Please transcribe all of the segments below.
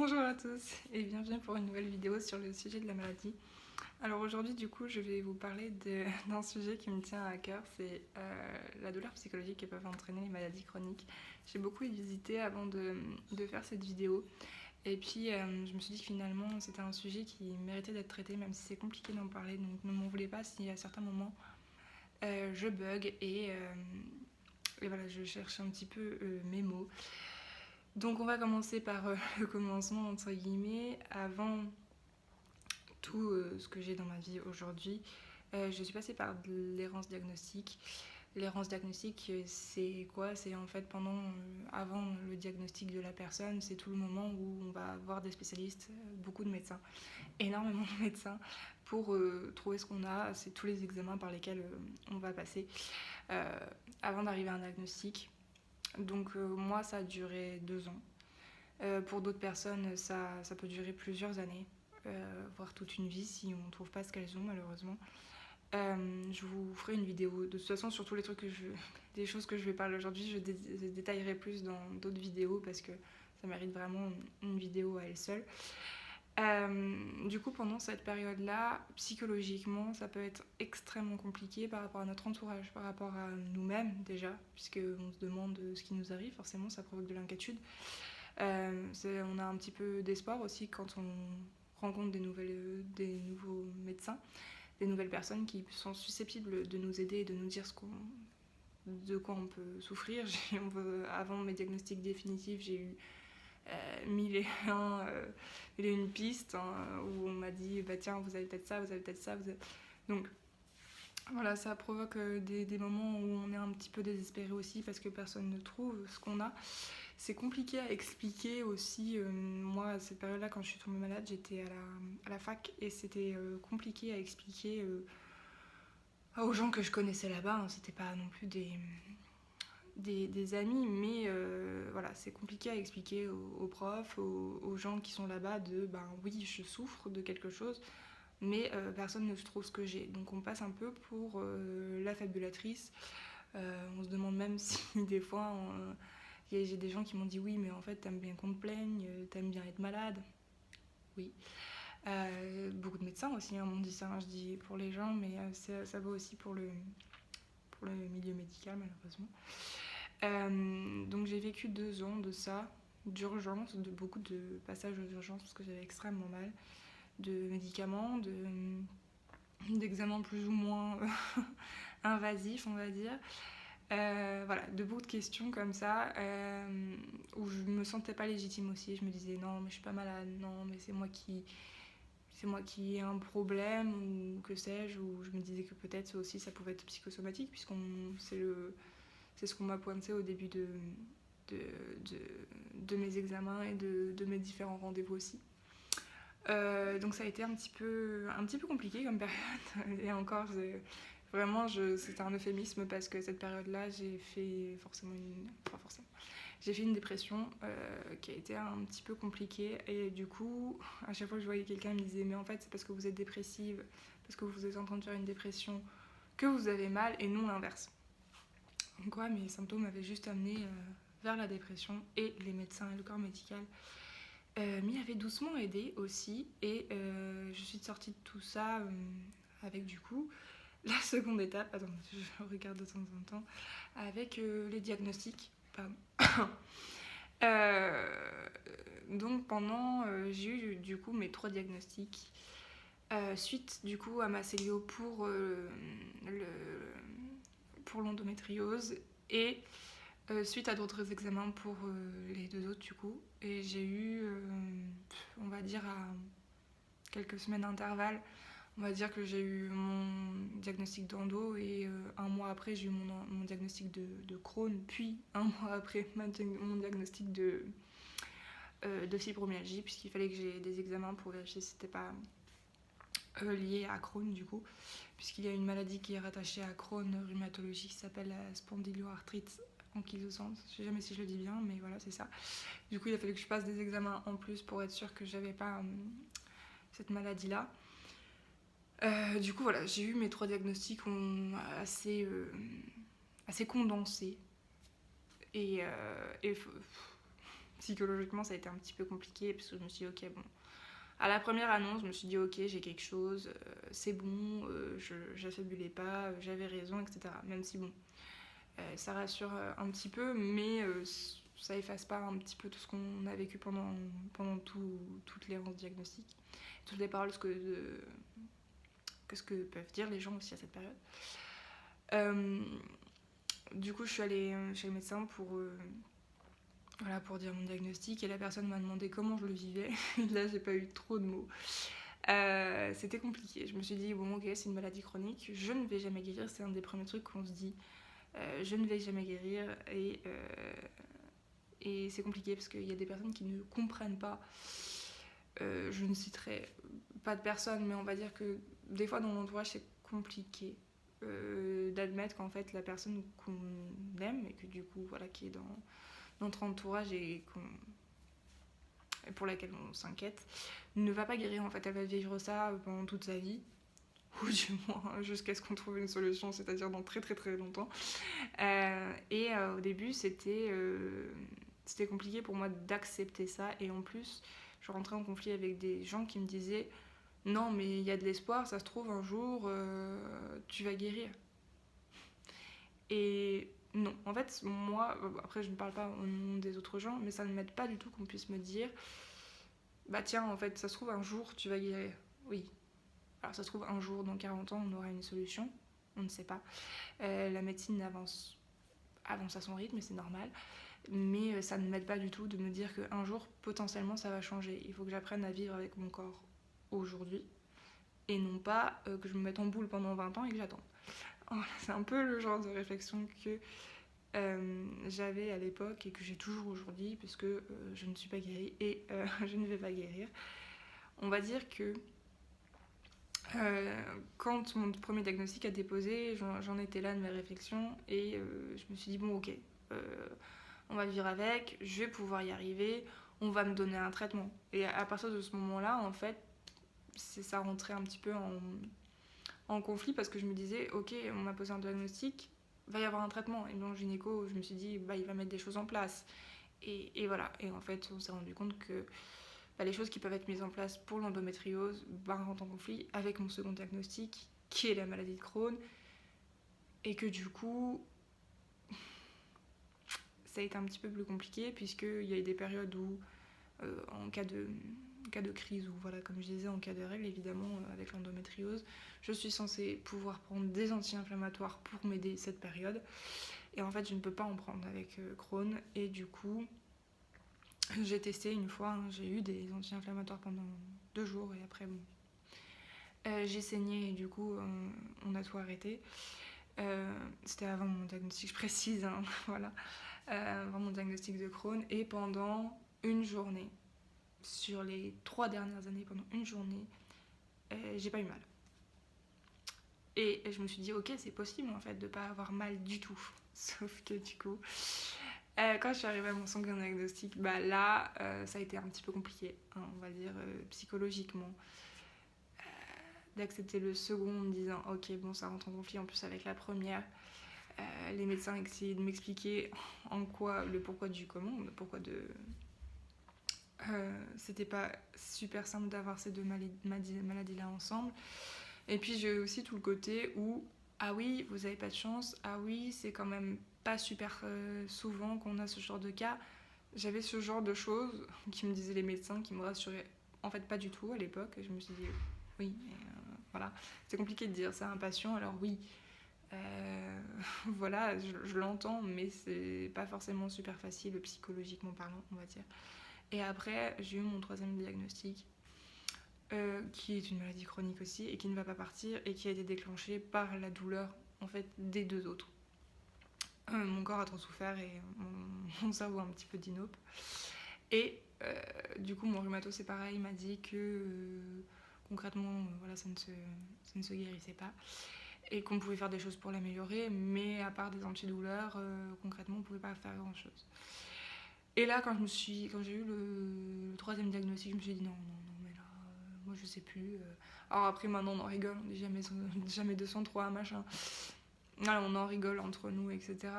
Bonjour à tous et bienvenue pour une nouvelle vidéo sur le sujet de la maladie. Alors aujourd'hui du coup je vais vous parler d'un sujet qui me tient à cœur, c'est la douleur psychologique que peuvent entraîner les maladies chroniques. J'ai beaucoup hésité avant de faire cette vidéo et puis je me suis dit que finalement c'était un sujet qui méritait d'être traité même si c'est compliqué d'en parler, donc ne m'en voulez pas si à certains moments je bug et voilà, je cherche un petit peu mes mots. Donc on va commencer par le commencement entre guillemets. Avant tout ce que j'ai dans ma vie aujourd'hui, je suis passée par de l'errance diagnostique. L'errance diagnostique, c'est quoi? C'est en fait avant le diagnostic de la personne, c'est tout le moment où on va voir des spécialistes, beaucoup de médecins, énormément de médecins pour trouver ce qu'on a. C'est tous les examens par lesquels on va passer avant d'arriver à un diagnostic. Donc moi, ça a duré 2 ans. Pour d'autres personnes, ça peut durer plusieurs années, voire toute une vie si on ne trouve pas ce qu'elles ont malheureusement. Je vous ferai une vidéo. De toute façon, sur tous des choses que je vais parler aujourd'hui, je détaillerai plus dans d'autres vidéos parce que ça mérite vraiment une vidéo à elle seule. Du coup, pendant cette période-là, psychologiquement, ça peut être extrêmement compliqué par rapport à notre entourage, par rapport à nous-mêmes déjà, puisqu'on se demande ce qui nous arrive, forcément ça provoque de l'inquiétude. On a un petit peu d'espoir aussi quand on rencontre des nouveaux médecins, des nouvelles personnes qui sont susceptibles de nous aider et de nous dire de quoi on peut souffrir. Avant mes diagnostics définitifs, j'ai eu mille et une pistes où on m'a dit bah tiens, vous avez peut-être ça, vous avez peut-être ça. Donc voilà, ça provoque des moments où on est un petit peu désespéré aussi parce que personne ne trouve ce qu'on a. C'est compliqué à expliquer aussi. Moi, à cette période-là, quand je suis tombée malade, j'étais à la fac et c'était compliqué à expliquer aux gens que je connaissais là-bas. Hein. C'était pas non plus des amis, mais voilà, c'est compliqué à expliquer aux profs, aux gens qui sont là-bas ben oui, je souffre de quelque chose, mais personne ne trouve ce que j'ai. Donc on passe un peu pour la fabulatrice. On se demande même si des fois... j'ai des gens qui m'ont dit oui, mais en fait, t'aimes bien qu'on te plaigne, t'aimes bien être malade. Oui. Beaucoup de médecins aussi m'ont dit ça. Hein, je dis pour les gens, mais ça vaut aussi pour le milieu médical, malheureusement. Donc j'ai vécu 2 ans de ça, d'urgence, de beaucoup de passages aux urgences parce que j'avais extrêmement mal, de médicaments, d'examens plus ou moins invasifs, on va dire. Voilà, de beaucoup de questions comme ça où je me sentais pas légitime aussi. Je me disais non, mais je suis pas malade, non, mais c'est moi qui ai un problème ou que sais-je. Ou je me disais que peut-être aussi ça pouvait être psychosomatique c'est ce qu'on m'a pointé au début de mes examens et de mes différents rendez-vous aussi. Donc ça a été un petit peu compliqué comme période. Et encore, vraiment, c'était un euphémisme parce que cette période-là, j'ai fait j'ai fait une dépression qui a été un petit peu compliquée. Et du coup, à chaque fois que je voyais quelqu'un, il me disait mais en fait, c'est parce que vous êtes dépressive, parce que vous êtes en train de faire une dépression, que vous avez mal, et non l'inverse. Donc ouais, mes symptômes m'avaient juste amené vers la dépression et les médecins et le corps médical m'y avaient doucement aidé aussi. Et je suis sortie de tout ça avec du coup la seconde étape, attends, je regarde de temps en temps, avec les diagnostics. Pardon. Donc j'ai eu du coup mes 3 diagnostics suite du coup à ma cellio pour l'endométriose et suite à d'autres examens pour les 2 autres du coup. Et j'ai eu on va dire à quelques semaines d'intervalle, on va dire que j'ai eu mon diagnostic d'endo et 1 mois après j'ai eu mon diagnostic de Crohn, puis 1 mois après mon diagnostic de fibromyalgie, puisqu'il fallait que j'ai des examens pour vérifier si c'était pas lié à Crohn du coup, puisqu'il y a une maladie qui est rattachée à Crohn rhumatologie qui s'appelle la spondyloarthrite ankylosante. Je sais jamais si je le dis bien, mais voilà, c'est ça. Du coup, il a fallu que je passe des examens en plus pour être sûre que j'avais pas cette maladie-là. Du coup, voilà, j'ai eu mes 3 diagnostics assez condensés. Et psychologiquement, ça a été un petit peu compliqué parce que je me suis dit, ok, bon. À la première annonce, je me suis dit, ok, j'ai quelque chose, c'est bon, j'affabulais pas, j'avais raison, etc. Même si, bon, ça rassure un petit peu, mais ça efface pas un petit peu tout ce qu'on a vécu pendant toutes les rangs diagnostiques, toutes les paroles que ce que peuvent dire les gens aussi à cette période. Du coup, je suis allée chez le médecin pour dire mon diagnostic et la personne m'a demandé comment je le vivais. Là, j'ai pas eu trop de mots. C'était compliqué. Je me suis dit, bon, ok, c'est une maladie chronique, je ne vais jamais guérir. C'est un des premiers trucs qu'on se dit. Je ne vais jamais guérir et c'est compliqué parce qu'il y a des personnes qui ne comprennent pas. Je ne citerai pas de personnes, mais on va dire que des fois dans l'entourage c'est compliqué d'admettre qu'en fait la personne qu'on aime et que du coup voilà qui est dans notre entourage et pour laquelle on s'inquiète ne va pas guérir. En fait, elle va vivre ça pendant toute sa vie ou du moins jusqu'à ce qu'on trouve une solution, c'est-à-dire dans très très très longtemps. Au début c'était compliqué pour moi d'accepter ça et en plus je rentrais en conflit avec des gens qui me disaient non mais il y a de l'espoir, ça se trouve un jour tu vas guérir. Et non, en fait moi, après je ne parle pas au nom des autres gens, mais ça ne m'aide pas du tout qu'on puisse me dire bah tiens en fait ça se trouve un jour tu vas guérir. Oui, alors ça se trouve un jour dans 40 ans on aura une solution, on ne sait pas. La médecine avance à son rythme et c'est normal. Mais ça ne m'aide pas du tout de me dire qu'un jour, potentiellement, ça va changer. Il faut que j'apprenne à vivre avec mon corps aujourd'hui et non pas que je me mette en boule pendant 20 ans et que j'attende. Voilà, c'est un peu le genre de réflexion que j'avais à l'époque et que j'ai toujours aujourd'hui parce que je ne suis pas guérie et je ne vais pas guérir. On va dire que quand mon premier diagnostic a déposé, j'en étais là de mes réflexions et je me suis dit bon ok, on va vivre avec, je vais pouvoir y arriver, on va me donner un traitement. Et à partir de ce moment-là, en fait, ça rentrait un petit peu en conflit parce que je me disais, ok, on m'a posé un diagnostic, va y avoir un traitement. Et dans le gynéco, je me suis dit, bah, il va mettre des choses en place. Et voilà. Et en fait, on s'est rendu compte que les choses qui peuvent être mises en place pour l'endométriose rentrent en conflit avec mon second diagnostic, qui est la maladie de Crohn. Et que du coup, ça a été un petit peu plus compliqué puisqu'il y a eu des périodes où, en cas de crise ou voilà, comme je disais, en cas de règle, évidemment, avec l'endométriose, je suis censée pouvoir prendre des anti-inflammatoires pour m'aider cette période. Et en fait, je ne peux pas en prendre avec Crohn. Et du coup, j'ai testé une fois, hein, j'ai eu des anti-inflammatoires pendant 2 jours et après, bon. J'ai saigné et du coup, on a tout arrêté. C'était avant mon diagnostic, je précise, hein, voilà. Avant mon diagnostic de Crohn. Et pendant une journée, sur les 3 dernières années, pendant une journée, j'ai pas eu mal. Et je me suis dit, ok, c'est possible en fait de pas avoir mal du tout. Sauf que du coup, quand je suis arrivée à mon second diagnostic, bah là, ça a été un petit peu compliqué, hein, on va dire, psychologiquement. D'accepter le second en me disant, ok, bon, ça rentre en conflit en plus avec la première. Les médecins essayaient de m'expliquer en quoi, le pourquoi du comment, le pourquoi de... c'était pas super simple d'avoir ces deux maladies-là ensemble. Et puis j'ai aussi tout le côté où, ah oui, vous avez pas de chance, ah oui, c'est quand même pas super souvent qu'on a ce genre de cas. J'avais ce genre de choses qui me disaient les médecins, qui me rassuraient en fait pas du tout à l'époque. Je me suis dit, oui, mais voilà, c'est compliqué de dire ça à un patient, alors oui. Voilà, je l'entends, mais c'est pas forcément super facile psychologiquement parlant, on va dire. Et après, j'ai eu mon troisième diagnostic, qui est une maladie chronique aussi, et qui ne va pas partir, et qui a été déclenchée par la douleur, en fait, des 2 autres. Mon corps a trop souffert et mon cerveau un petit peu d'inope. Et du coup, mon rhumato, c'est pareil, il m'a dit que concrètement, voilà, ça ne se guérissait pas. Et qu'on pouvait faire des choses pour l'améliorer, mais à part des antidouleurs, concrètement, on ne pouvait pas faire grand-chose. Et là, quand j'ai eu le troisième diagnostic, je me suis dit non, mais là, moi je sais plus. Alors après, maintenant on en rigole, on dit jamais 203, machin. voilà, on en rigole entre nous, etc.,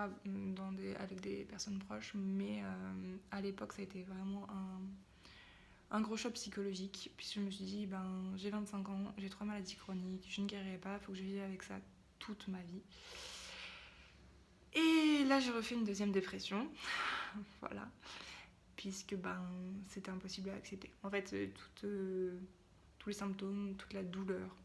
avec des personnes proches, mais à l'époque, ça a été vraiment un gros choc psychologique, puisque je me suis dit, j'ai 25 ans, j'ai 3 maladies chroniques, je ne guérirai pas, il faut que je vive avec ça toute ma vie. Et là, j'ai refait une deuxième dépression, voilà, puisque c'était impossible à accepter. En fait, tous les symptômes, toute la douleur,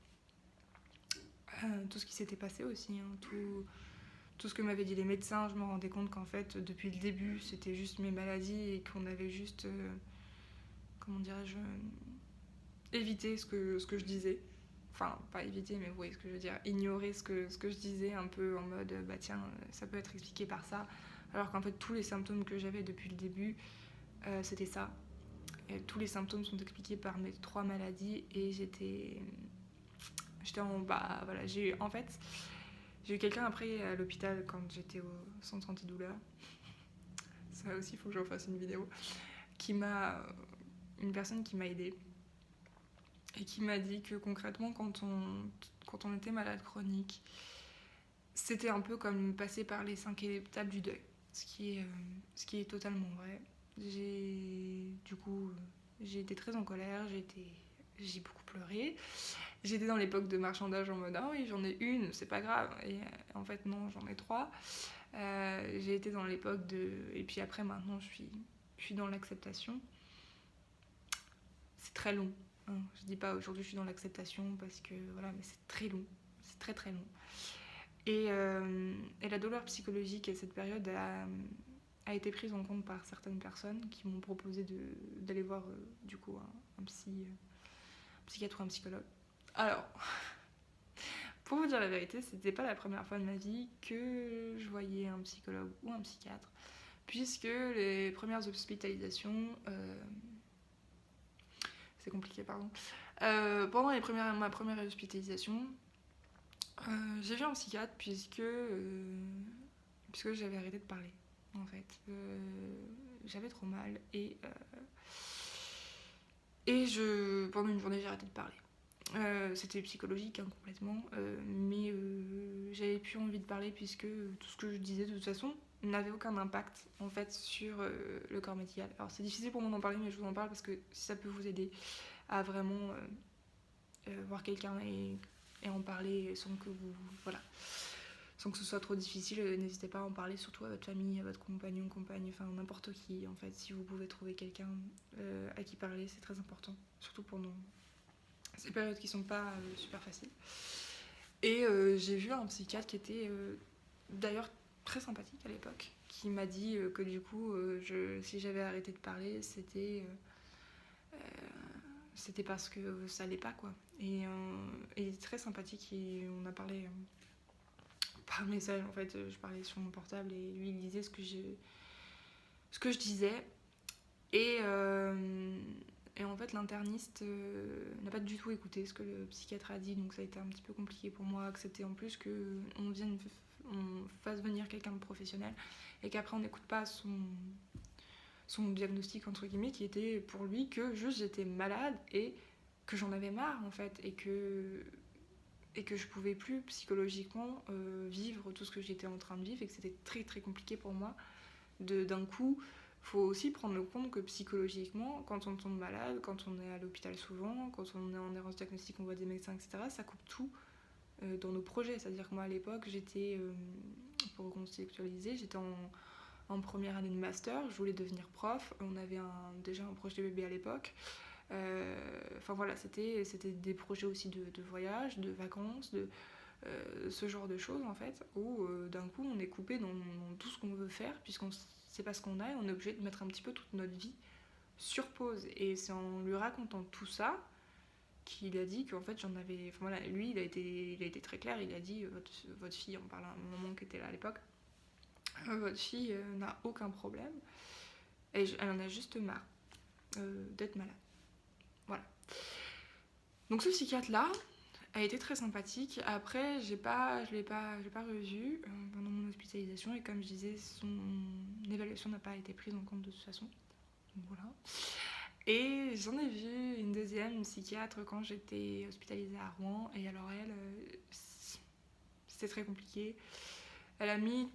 tout ce qui s'était passé aussi, tout ce que m'avaient dit les médecins, je me rendais compte qu'en fait, depuis le début, c'était juste mes maladies et qu'on avait juste, comment dirais-je, évité ce que je disais. Enfin, pas éviter, mais vous voyez ce que je veux dire, ignorer ce que je disais un peu en mode, tiens, ça peut être expliqué par ça. Alors qu'en fait, tous les symptômes que j'avais depuis le début, c'était ça. Et tous les symptômes sont expliqués par mes 3 maladies et j'étais en bas. Voilà, en fait, j'ai eu quelqu'un après à l'hôpital quand j'étais au centre antidouleur. Ça aussi, il faut que j'en fasse une vidéo. Une personne qui m'a aidée et qui m'a dit que concrètement, quand on était malade chronique, c'était un peu comme passer par les 5 étapes du deuil, ce qui est totalement vrai. J'ai été très en colère, j'ai beaucoup pleuré. J'étais dans l'époque de marchandage en mode, ah oui, j'en ai une, c'est pas grave. Et en fait, non, j'en ai 3. J'ai été dans l'époque de... Et puis après, maintenant, je suis dans l'acceptation. C'est très long. Hein. Je dis pas aujourd'hui je suis dans l'acceptation parce que voilà, mais c'est très long. C'est très très long. Et la douleur psychologique à cette période a été prise en compte par certaines personnes qui m'ont proposé d'aller voir du coup un psychiatre ou un psychologue. Alors, pour vous dire la vérité, c'était pas la première fois de ma vie que je voyais un psychologue ou un psychiatre, puisque les premières hospitalisations, c'est compliqué, pardon. Pendant ma première hospitalisation, j'ai vu un psychiatre puisque j'avais arrêté de parler, en fait. J'avais trop mal et pendant une journée, j'ai arrêté de parler. C'était psychologique complètement, mais j'avais plus envie de parler puisque tout ce que je disais de toute façon n'avait aucun impact en fait sur le corps médical. Alors c'est difficile pour moi d'en parler, mais je vous en parle parce que si ça peut vous aider à vraiment voir quelqu'un et en parler sans que ce soit trop difficile, n'hésitez pas à en parler surtout à votre famille, à votre compagne, enfin n'importe qui en fait. Si vous pouvez trouver quelqu'un à qui parler, c'est très important, surtout pendant ces périodes qui sont pas super faciles. Et j'ai vu un psychiatre qui était d'ailleurs très sympathique à l'époque, qui m'a dit que du coup, si j'avais arrêté de parler, c'était parce que ça allait pas, quoi. Et il était très sympathique et on a parlé par message, en fait. Je parlais sur mon portable et lui, il disait ce que je disais. Et en fait, l'interniste n'a pas du tout écouté ce que le psychiatre a dit, donc ça a été un petit peu compliqué pour moi à accepter en plus qu'on fasse venir quelqu'un de professionnel et qu'après on n'écoute pas son diagnostic, entre guillemets, qui était pour lui que juste j'étais malade et que j'en avais marre, en fait, et que je pouvais plus psychologiquement vivre tout ce que j'étais en train de vivre et que c'était très très compliqué pour moi d'un coup. Faut aussi prendre compte que psychologiquement, quand on tombe malade, quand on est à l'hôpital souvent, quand on est en errance diagnostique, on voit des médecins, etc., ça coupe tout dans nos projets. C'est-à-dire que moi, à l'époque, j'étais, pour recontextualiser, j'étais en première année de master, je voulais devenir prof, on avait déjà un projet bébé à l'époque. Enfin voilà, c'était des projets aussi de voyage, de vacances, de ce genre de choses en fait, où d'un coup on est coupé dans tout ce qu'on veut faire, puisqu'on sait pas ce qu'on a et on est obligé de mettre un petit peu toute notre vie sur pause. Et c'est en lui racontant tout ça qu'il a dit qu'en fait j'en avais... Enfin voilà, lui il a été très clair, il a dit votre fille, on parle à un moment qui était là à l'époque, votre fille n'a aucun problème, et elle en a juste marre d'être malade. Voilà. Donc ce psychiatre-là a été très sympathique. Après, je l'ai pas revu pendant mon hospitalisation et comme je disais, son évaluation n'a pas été prise en compte de toute façon. Donc voilà. Et j'en ai vu une deuxième, une psychiatre, quand j'étais hospitalisée à Rouen. Et alors elle, c'était très compliqué. Elle a mis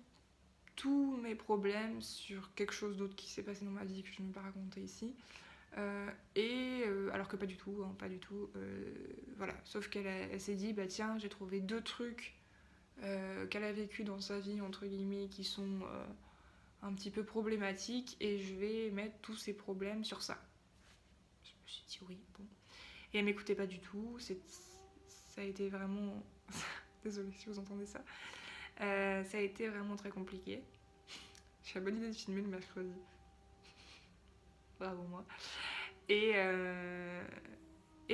tous mes problèmes sur quelque chose d'autre qui s'est passé dans ma vie que je ne vais pas raconter ici. Alors que pas du tout, hein, pas du tout. Voilà, sauf elle s'est dit, bah tiens, j'ai trouvé 2 trucs qu'elle a vécu dans sa vie, entre guillemets, qui sont un petit peu problématiques, et je vais mettre tous ces problèmes sur ça. Je me suis dit oui, bon. Et elle m'écoutait pas du tout, ça a été vraiment... Désolée si vous entendez ça. Ça a été vraiment très compliqué. J'ai la bonne idée de filmer le mercredi. Bravo moi. Et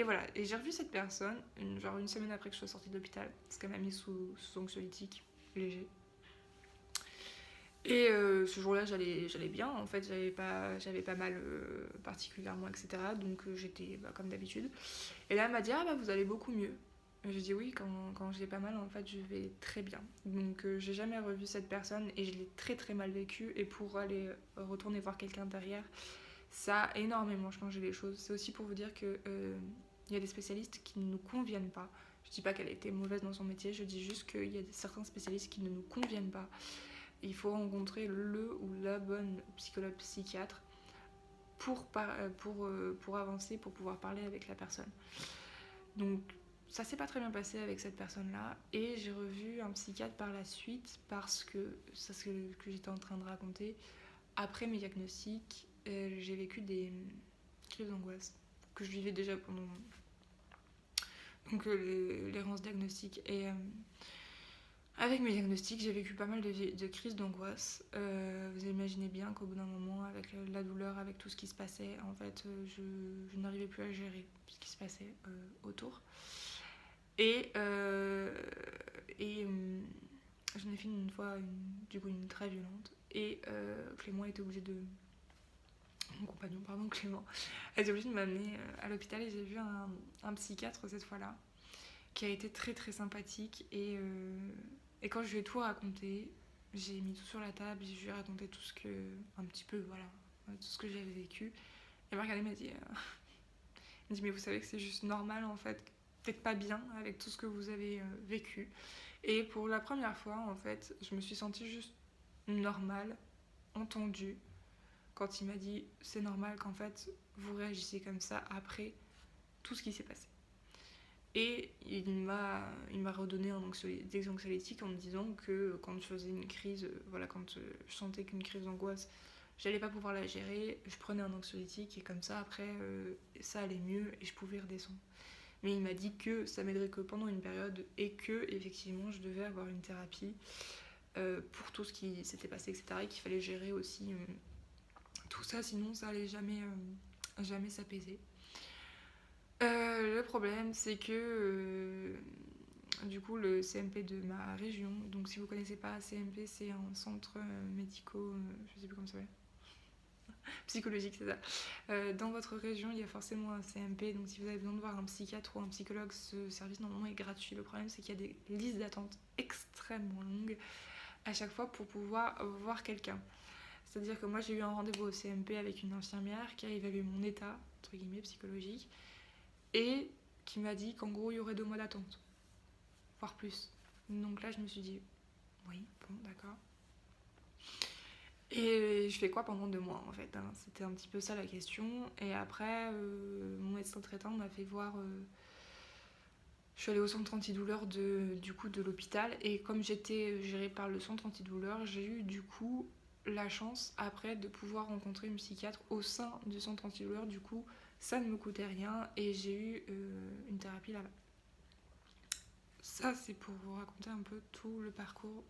voilà. Et j'ai revu cette personne, genre une semaine après que je sois sortie de l'hôpital, parce qu'elle m'a mis sous anxiolytique léger. Et ce jour-là, j'allais bien. En fait, j'avais pas mal particulièrement, etc. Donc j'étais comme d'habitude. Et là, elle m'a dit, ah bah vous allez beaucoup mieux. J'ai dit oui, quand j'ai pas mal, en fait, je vais très bien. Donc j'ai jamais revu cette personne et je l'ai très très mal vécu. Et pour aller retourner voir quelqu'un derrière, ça a énormément changé les choses. C'est aussi pour vous dire que y a des spécialistes qui ne nous conviennent pas. Je dis pas qu'elle était mauvaise dans son métier, je dis juste qu'il y a certains spécialistes qui ne nous conviennent pas. Il faut rencontrer le ou la bonne psychologue psychiatre pour avancer, pour pouvoir parler avec la personne. Donc ça s'est pas très bien passé avec cette personne-là, et j'ai revu un psychiatre par la suite parce que, c'est ce que j'étais en train de raconter, après mes diagnostics, j'ai vécu des crises d'angoisse que je vivais déjà pendant donc l'errance diagnostique, et avec mes diagnostics j'ai vécu pas mal de crises d'angoisse. Vous imaginez bien qu'au bout d'un moment, avec la douleur, avec tout ce qui se passait, en fait je n'arrivais plus à gérer ce qui se passait autour, et j'en ai fait une fois une très violente, et Clément était obligé de... Mon compagnon, pardon, Clément, a été obligé de m'amener à l'hôpital, et j'ai vu un psychiatre cette fois-là, qui a été très très sympathique, et quand je lui ai tout raconté, j'ai mis tout sur la table, je lui ai raconté tout ce que... un petit peu, voilà, tout ce que j'avais vécu. Elle m'a regardé, elle m'a dit... elle m'a dit, mais vous savez que c'est juste normal, en fait, peut-être pas bien avec tout ce que vous avez vécu. Et pour la première fois, en fait, je me suis sentie juste normale, entendue, quand il m'a dit c'est normal qu'en fait vous réagissez comme ça après tout ce qui s'est passé. Et il m'a redonné des anxiolytiques en me disant que quand je faisais une crise, quand je sentais qu'une crise d'angoisse, j'allais pas pouvoir la gérer, je prenais un anxiolytique, et comme ça après ça allait mieux et je pouvais redescendre. Mais il m'a dit que ça m'aiderait que pendant une période, et que effectivement je devais avoir une thérapie pour tout ce qui s'était passé, etc. Et qu'il fallait gérer aussi tout ça, sinon ça allait jamais s'apaiser. Le problème, c'est que du coup le CMP de ma région, donc si vous connaissez pas, CMP c'est un centre médico, je sais plus comment ça s'appelle, psychologique, c'est ça. Dans votre région, il y a forcément un CMP, donc si vous avez besoin de voir un psychiatre ou un psychologue, ce service normalement est gratuit. Le problème, c'est qu'il y a des listes d'attente extrêmement longues à chaque fois pour pouvoir voir quelqu'un. C'est-à-dire que moi, j'ai eu un rendez-vous au CMP avec une infirmière qui a évalué mon état, entre guillemets, psychologique, et qui m'a dit qu'en gros, il y aurait 2 mois d'attente, voire plus. Donc là, je me suis dit, oui, bon, d'accord. Et je fais quoi pendant 2 mois, en fait, hein. C'était un petit peu ça la question. Et après, mon médecin traitant m'a fait voir... je suis allée au centre antidouleur de l'hôpital, et comme j'étais gérée par le centre antidouleur, j'ai eu du coup la chance après de pouvoir rencontrer une psychiatre au sein du centre antidouleur. Du coup, ça ne me coûtait rien, et j'ai eu une thérapie là-bas. Ça, c'est pour vous raconter un peu tout le parcours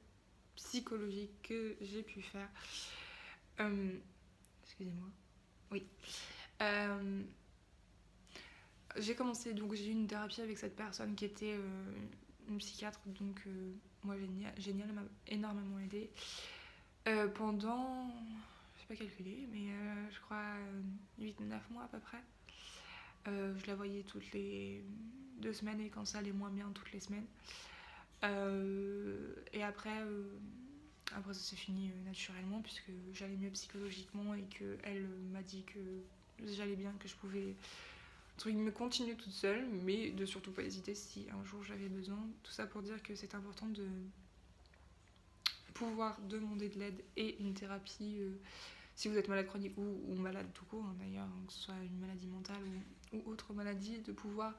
psychologique que j'ai pu faire. Excusez-moi. Oui. J'ai commencé, donc j'ai eu une thérapie avec cette personne qui était une psychiatre, donc moi génial, elle m'a énormément aidée. Pendant, je sais pas calculer, mais je crois 8-9 mois à peu près. Je la voyais toutes les 2 semaines, et quand ça allait moins bien, toutes les semaines. Et après ça s'est fini naturellement, puisque j'allais mieux psychologiquement, et qu'elle m'a dit que j'allais bien, que je pouvais continuer toute seule, mais de surtout pas hésiter si un jour j'avais besoin. Tout ça pour dire que c'est important pouvoir demander de l'aide et une thérapie si vous êtes malade chronique ou malade tout court, hein, d'ailleurs, que ce soit une maladie mentale ou autre maladie, de pouvoir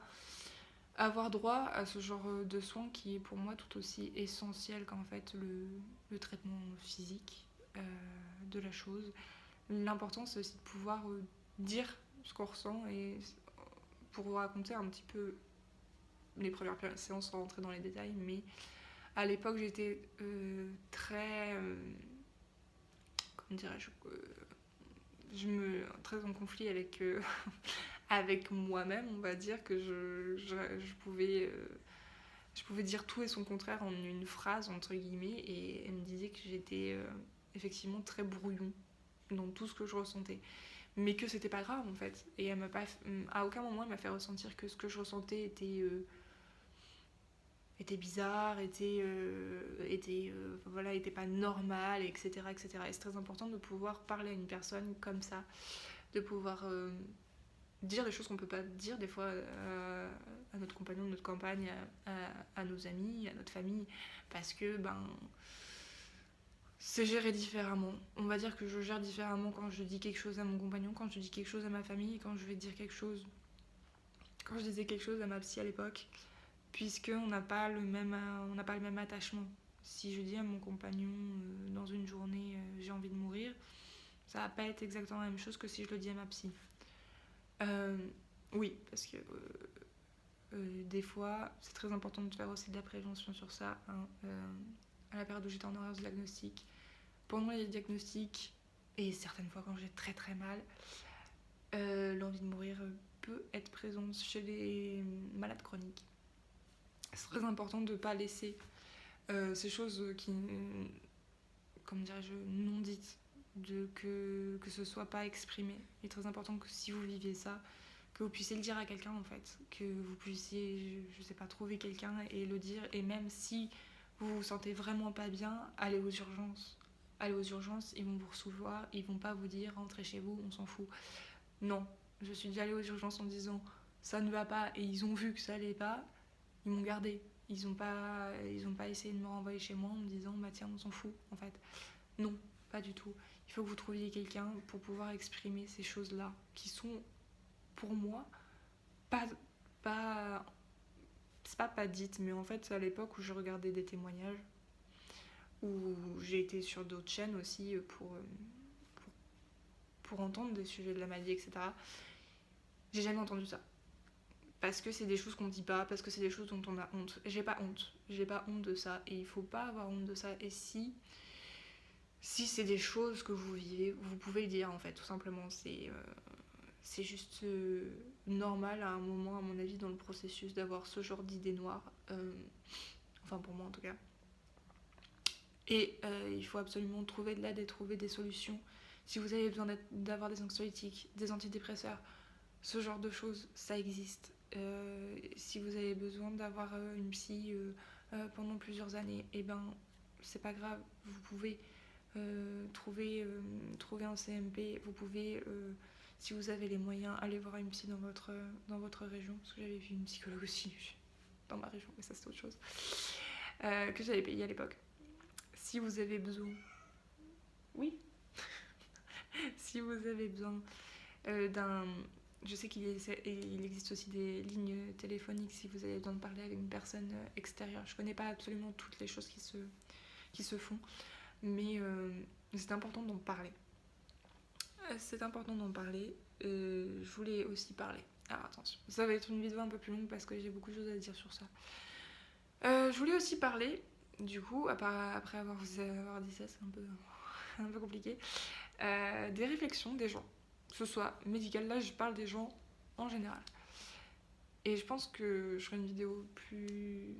avoir droit à ce genre de soins qui est pour moi tout aussi essentiel qu'en fait le traitement physique de la chose. L'important c'est aussi de pouvoir dire ce qu'on ressent et pour vous raconter un petit peu les premières séances sans rentrer dans les détails, mais à l'époque j'étais très comment dirais-je très en conflit avec avec moi-même, on va dire que je pouvais dire tout et son contraire en une phrase entre guillemets, et elle me disait que j'étais effectivement très brouillon dans tout ce que je ressentais, mais que c'était pas grave en fait, et elle m'a pas à aucun moment elle m'a fait ressentir que ce que je ressentais était bizarre, était pas normal, etc., etc. Et c'est très important de pouvoir parler à une personne comme ça, de pouvoir dire des choses qu'on peut pas dire des fois à notre compagnon, notre compagne, à nos amis, à notre famille, parce que c'est géré différemment. On va dire que je gère différemment quand je dis quelque chose à mon compagnon, quand je dis quelque chose à ma famille, quand je vais dire quelque chose, quand je disais quelque chose à ma psy à l'époque, puisqu'on n'a pas le même attachement. Si je dis à mon compagnon dans une journée j'ai envie de mourir, ça va pas être exactement la même chose que si je le dis à ma psy. Oui, parce que des fois, c'est très important de faire aussi de la prévention sur ça. Hein. À la période où j'étais en erreur de diagnostic, pendant les diagnostics, et certaines fois quand j'ai très très mal, l'envie de mourir peut être présente chez les malades chroniques. C'est très important de ne pas laisser ces choses qui, comment dirais-je, non dites, que ce soit pas exprimé. Il est très important que si vous viviez ça, que vous puissiez le dire à quelqu'un en fait, que vous puissiez, je sais pas, trouver quelqu'un et le dire, et même si vous vous sentez vraiment pas bien, allez aux urgences. Allez aux urgences, ils vont vous recevoir, ils vont pas vous dire rentrez chez vous, on s'en fout. Non, je suis déjà allée aux urgences en disant ça ne va pas, et ils ont vu que ça allait pas, ils m'ont gardé. Ils ont pas essayé de me renvoyer chez moi en me disant bah tiens on s'en fout en fait. Non, pas du tout. Il faut que vous trouviez quelqu'un pour pouvoir exprimer ces choses-là qui sont pour moi pas c'est pas dites, mais en fait à l'époque où je regardais des témoignages, où j'ai été sur d'autres chaînes aussi pour entendre des sujets de la maladie, etc. J'ai jamais entendu ça. Parce que c'est des choses qu'on ne dit pas, parce que c'est des choses dont on a honte. J'ai pas honte de ça, et il faut pas avoir honte de ça. Et si c'est des choses que vous vivez, vous pouvez le dire en fait, tout simplement. C'est juste normal à un moment, à mon avis, dans le processus d'avoir ce genre d'idées noires. Enfin pour moi en tout cas. Et il faut absolument trouver de l'aide et trouver des solutions. Si vous avez besoin d'avoir des anxiolytiques, des antidépresseurs, ce genre de choses, ça existe. Si vous avez besoin d'avoir une psy pendant plusieurs années, et ben c'est pas grave, vous pouvez trouver un CMP, vous pouvez, si vous avez les moyens, aller voir une psy dans votre région, parce que j'avais vu une psychologue aussi dans ma région, mais ça c'est autre chose, que j'avais payé à l'époque. Si vous avez besoin, oui, si vous avez besoin d'un... Je sais qu'il existe aussi des lignes téléphoniques si vous avez besoin de parler avec une personne extérieure. Je connais pas absolument toutes les choses qui se font, mais c'est important d'en parler. Je voulais aussi parler. Alors attention, ça va être une vidéo un peu plus longue parce que j'ai beaucoup de choses à dire sur ça. Je voulais aussi parler, du coup, après avoir dit ça, c'est un peu compliqué, des réflexions des gens. Que ce soit médical, là je parle des gens en général. Et je pense que je ferai une vidéo plus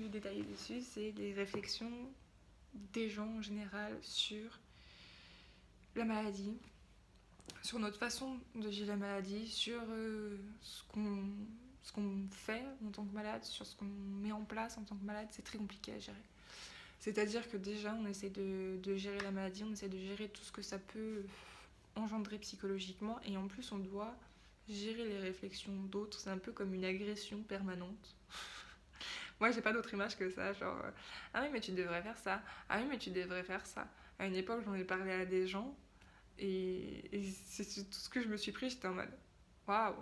détaillée dessus, c'est les réflexions des gens en général sur la maladie, sur notre façon de vivre la maladie, sur ce qu'on fait en tant que malade, sur ce qu'on met en place en tant que malade. C'est très compliqué à gérer. C'est-à-dire que déjà, on essaie de gérer la maladie, on essaie de gérer tout ce que ça peut engendrer psychologiquement, et en plus, on doit gérer les réflexions d'autres. C'est un peu comme une agression permanente. Moi, j'ai pas d'autre image que ça, genre ah oui, mais tu devrais faire ça. Ah oui, mais tu devrais faire ça. À une époque, j'en ai parlé à des gens et c'est tout ce que je me suis pris. J'étais en mode waouh,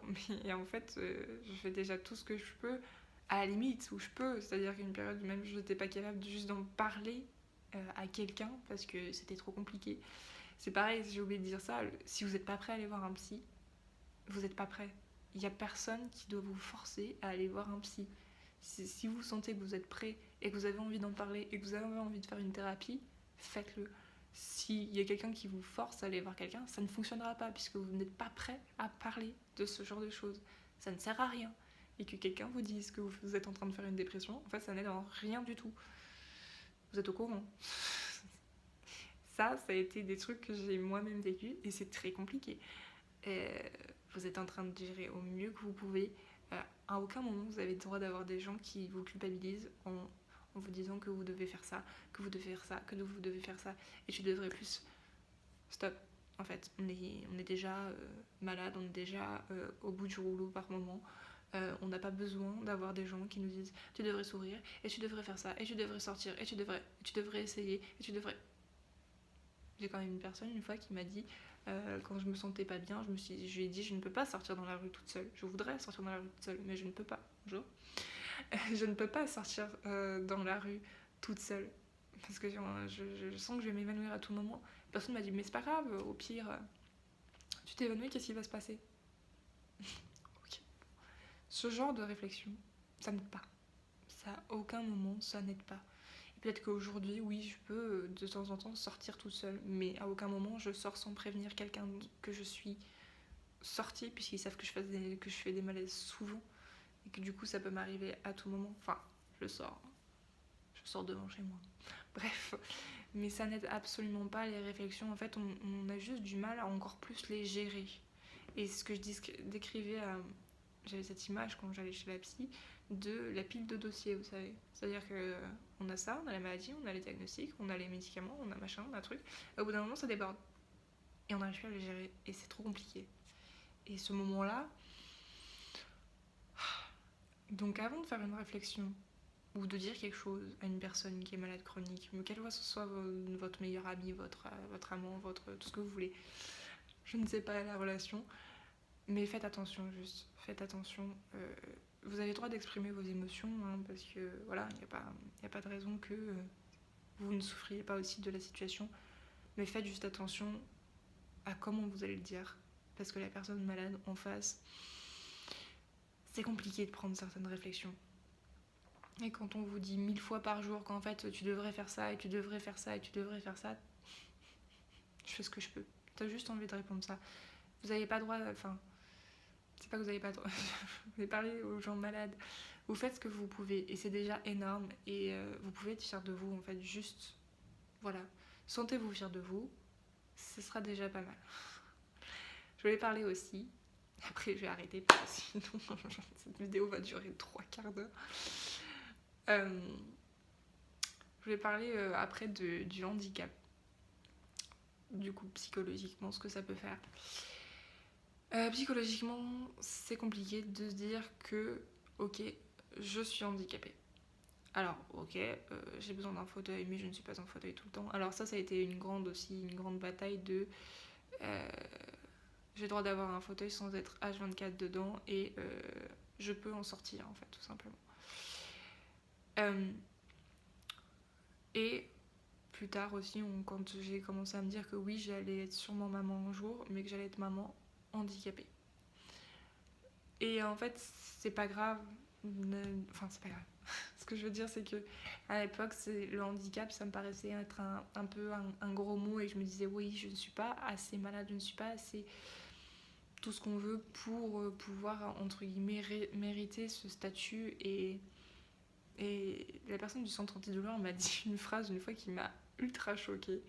mais en fait, je fais déjà tout ce que je peux à la limite où je peux. C'est-à-dire qu'une période où même je n'étais pas capable juste d'en parler à quelqu'un parce que c'était trop compliqué. C'est pareil, j'ai oublié de dire ça. Si vous n'êtes pas prêt à aller voir un psy, vous n'êtes pas prêt. Il n'y a personne qui doit vous forcer à aller voir un psy. Si vous sentez que vous êtes prêt et que vous avez envie d'en parler et que vous avez envie de faire une thérapie, faites-le. S'il y a quelqu'un qui vous force à aller voir quelqu'un, ça ne fonctionnera pas puisque vous n'êtes pas prêt à parler de ce genre de choses. Ça ne sert à rien. Et que quelqu'un vous dise que vous êtes en train de faire une dépression, en fait, ça n'aide en rien du tout. Vous êtes au courant. Ça a été des trucs que j'ai moi-même vécu et c'est très compliqué. Vous êtes en train de gérer au mieux que vous pouvez. À aucun moment vous avez le droit d'avoir des gens qui vous culpabilisent en vous disant que vous devez faire ça, que vous devez faire ça, que vous devez faire ça, et tu devrais plus. Stop. En fait, on est déjà malade, on est déjà au bout du rouleau par moment. On n'a pas besoin d'avoir des gens qui nous disent tu devrais sourire, et tu devrais faire ça, et tu devrais sortir, et tu devrais essayer, et tu devrais... J'ai quand même une personne une fois qui m'a dit quand je me sentais pas bien, je lui ai dit je ne peux pas sortir dans la rue toute seule. Je voudrais sortir dans la rue toute seule, mais je ne peux pas. Bonjour. Je ne peux pas sortir dans la rue toute seule parce que je sens que je vais m'évanouir à tout moment. La personne m'a dit mais c'est pas grave, au pire tu t'évanouis, qu'est-ce qui va se passer? Ok. Ce genre de réflexion, ça n'aide pas. Ça à aucun moment ça n'aide pas. Peut-être qu'aujourd'hui, oui, je peux de temps en temps sortir toute seule, mais à aucun moment je sors sans prévenir quelqu'un que je suis sortie, puisqu'ils savent que je fais des malaises souvent, et que du coup ça peut m'arriver à tout moment. Enfin, je sors devant chez moi. Bref, mais ça n'aide absolument pas les réflexions. En fait, on a juste du mal à encore plus les gérer. Et ce que je décrivais, j'avais cette image quand j'allais chez la psy, de la pile de dossiers, vous savez. C'est-à-dire qu'on a ça, on a la maladie, on a les diagnostics, on a les médicaments, on a machin, on a truc. Et au bout d'un moment, ça déborde. Et on n'arrive plus à les gérer. Et c'est trop compliqué. Et ce moment-là... Donc avant de faire une réflexion, ou de dire quelque chose à une personne qui est malade chronique, mais quel que soit votre meilleur ami, votre amant, tout ce que vous voulez, je ne sais pas la relation, mais faites attention juste, faites attention. Vous avez le droit d'exprimer vos émotions, hein, parce que voilà, il n'y a pas de raison que vous ne souffriez pas aussi de la situation, mais faites juste attention à comment vous allez le dire, parce que la personne malade en face, c'est compliqué de prendre certaines réflexions. Et quand on vous dit 1000 fois par jour qu'en fait tu devrais faire ça, et tu devrais faire ça, et tu devrais faire ça, je fais ce que je peux. T'as juste envie de répondre ça. Vous n'avez pas droit, enfin, c'est pas que vous n'avez pas droit, vous avez parlé aux gens malades. Vous faites ce que vous pouvez, et c'est déjà énorme, et vous pouvez être fier de vous, en fait, juste, voilà. Sentez-vous fier de vous, ce sera déjà pas mal. Je voulais parler aussi, après je vais arrêter, parce que sinon cette vidéo va durer 3 quarts d'heure. Je voulais parler après du handicap. Du coup, psychologiquement, ce que ça peut faire. Psychologiquement, c'est compliqué de se dire que, ok, je suis handicapée. Alors, ok, j'ai besoin d'un fauteuil, mais je ne suis pas en fauteuil tout le temps. Alors ça a été une grande bataille de... j'ai le droit d'avoir un fauteuil sans être H24 dedans, et je peux en sortir, en fait, tout simplement. Et plus tard aussi, quand j'ai commencé à me dire que oui, j'allais être sûrement maman un jour, mais que j'allais être maman handicapée. Et en fait, c'est pas grave. Enfin, c'est pas grave. Ce que je veux dire, c'est que à l'époque, le handicap, ça me paraissait être un peu un gros mot, et je me disais, oui, je ne suis pas assez malade, je ne suis pas assez tout ce qu'on veut pour pouvoir, entre guillemets, mériter ce statut. Et la personne du centre antidouleur m'a dit une phrase une fois qui m'a ultra choquée,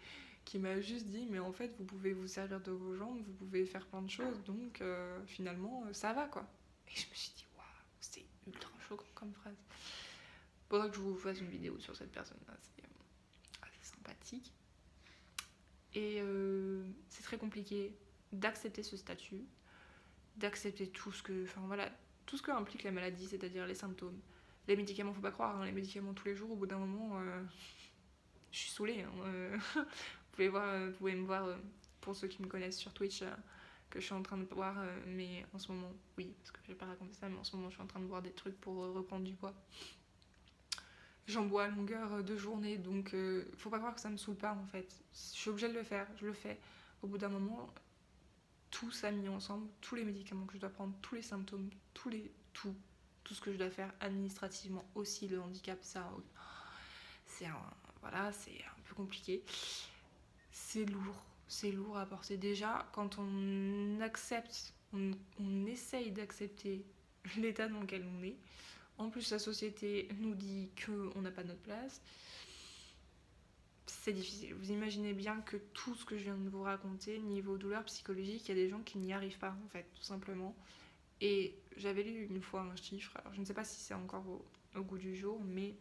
qui m'a juste dit mais en fait vous pouvez vous servir de vos jambes, vous pouvez faire plein de choses, donc finalement ça va quoi. Et je me suis dit waouh, c'est ultra choquant comme phrase. Faudra que je vous fasse une vidéo sur cette personne là, c'est assez sympathique. Et c'est très compliqué d'accepter ce statut, d'accepter tout ce que, enfin voilà, tout ce que implique la maladie, c'est-à-dire les symptômes, Les médicaments, faut pas croire, hein, les médicaments tous les jours, au bout d'un moment, je suis saoulée. Hein, vous pouvez me voir, pour ceux qui me connaissent sur Twitch, que je suis en train de boire, mais en ce moment, oui, parce que je vais pas raconter ça, mais en ce moment, je suis en train de boire des trucs pour reprendre du poids. J'en bois à longueur de journée, donc faut pas croire que ça me saoule pas en fait. Je suis obligée de le faire, je le fais. Au bout d'un moment, tout ça mis ensemble, tous les médicaments que je dois prendre, tous les symptômes, tout ce que je dois faire administrativement aussi, le handicap, ça, c'est c'est un peu compliqué. C'est lourd à porter. Déjà, quand on accepte, on essaye d'accepter l'état dans lequel on est. En plus, la société nous dit qu'on n'a pas notre place. C'est difficile. Vous imaginez bien que tout ce que je viens de vous raconter, niveau douleur psychologique, il y a des gens qui n'y arrivent pas, en fait, tout simplement. Et j'avais lu une fois un chiffre, alors je ne sais pas si c'est encore au goût du jour, mais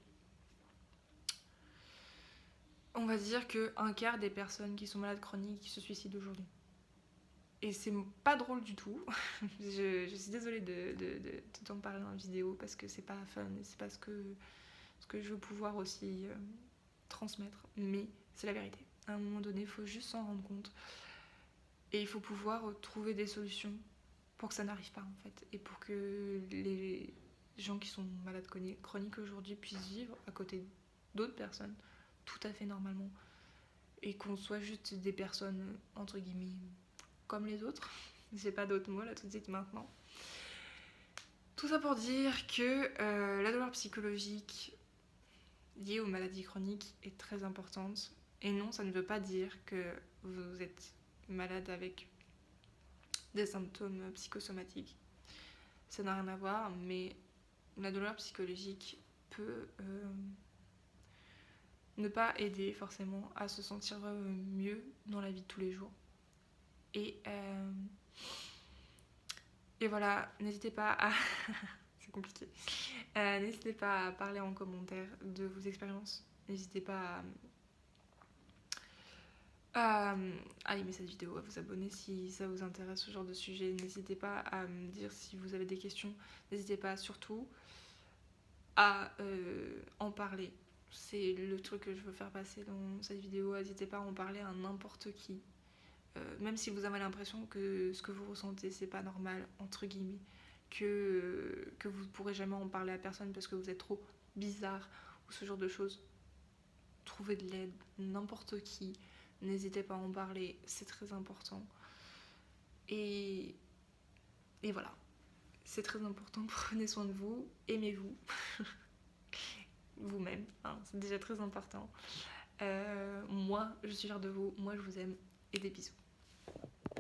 on va dire qu'un quart des personnes qui sont malades chroniques se suicident aujourd'hui. Et c'est pas drôle du tout. je suis désolée de t'en parler dans la vidéo parce que c'est pas fun et c'est pas ce que je veux pouvoir aussi transmettre. Mais c'est la vérité. À un moment donné, il faut juste s'en rendre compte. Et il faut pouvoir trouver des solutions pour que ça n'arrive pas en fait. Et pour que les gens qui sont malades chroniques aujourd'hui puissent vivre à côté d'autres personnes tout à fait normalement. Et qu'on soit juste des personnes, entre guillemets, comme les autres. J'ai pas d'autres mots là tout de suite maintenant. Tout ça pour dire que la douleur psychologique liée aux maladies chroniques est très importante. Et non, ça ne veut pas dire que vous êtes malade avec des symptômes psychosomatiques. Ça n'a rien à voir, mais la douleur psychologique peut ne pas aider forcément à se sentir mieux dans la vie de tous les jours. Et voilà, n'hésitez pas à... c'est compliqué. N'hésitez pas à parler en commentaire de vos expériences. N'hésitez pas à aimer cette vidéo, à vous abonner si ça vous intéresse ce genre de sujet. N'hésitez pas à me dire si vous avez des questions. N'hésitez pas surtout à en parler. C'est le truc que je veux faire passer dans cette vidéo. N'hésitez pas à en parler à n'importe qui. Même si vous avez l'impression que ce que vous ressentez c'est pas normal, entre guillemets, que vous ne pourrez jamais en parler à personne parce que vous êtes trop bizarre ou ce genre de choses, trouvez de l'aide, n'importe qui, n'hésitez pas à en parler, c'est très important. Et voilà, c'est très important, prenez soin de vous, aimez-vous, vous-même, hein, c'est déjà très important. Moi, je suis fière de vous, moi je vous aime, et des bisous.